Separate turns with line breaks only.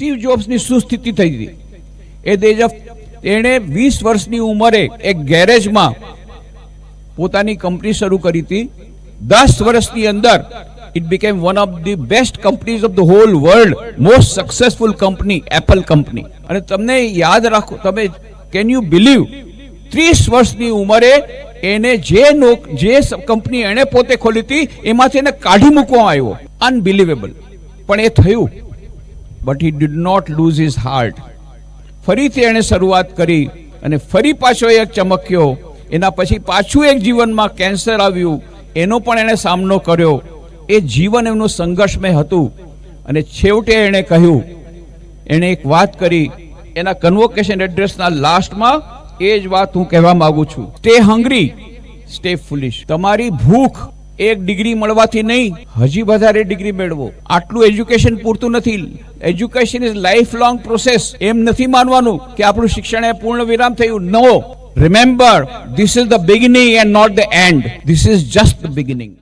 Steve જોબ્સની શું સ્થિતિ થઈ હતી? એ એજ ઓફ એણે 20 વર્ષની ઉંમરે એક ગેરેજમાં પોતાની કંપની શરૂ કરી હતી. 10 વર્ષની અંદર it became one of the best companies of the whole world, most successful company, Apple company. અને તમને યાદ રાખો, તમે કેન યુ બિલીવ 30 વર્ષની ઉંમરે એને જે કંપની એને પોતે ખોલી હતી એમાંથી એને કાઢી મૂકવામાં આવ્યો. અનબિલીવેબલ. પણ એ થયું. But he did not lose his heart. ફરીથી એણે શરૂઆત કરી અને ફરી પાછો એક ચમક્યો. એના પછી પાછું એક જીવનમાં કેન્સર આવ્યું, એનો પણ એણે સામનો કર્યો. એ જીવન એમનું સંઘર્ષમય હતું. અને છેવટે એણે કહ્યું, એણે એક વાત કરી એના કન્વોકેશન એડ્રેસના લાસ્ટમાં, એ જ વાત હું કહેવા માંગુ છું. Stay hungry, stay foolish. તમારી ભૂખ એક ડિગ્રી મળવાથી નહીં, હજી વધારે ડિગ્રી મેળવો. આટલું એજ્યુકેશન પૂરતું નથી. Education is lifelong process. એમ નથી માનવાનું કે આપણું શિક્ષણ એ પૂર્ણ વિરામ થયું. No, remember, this is the beginning and not the end. This is just the beginning.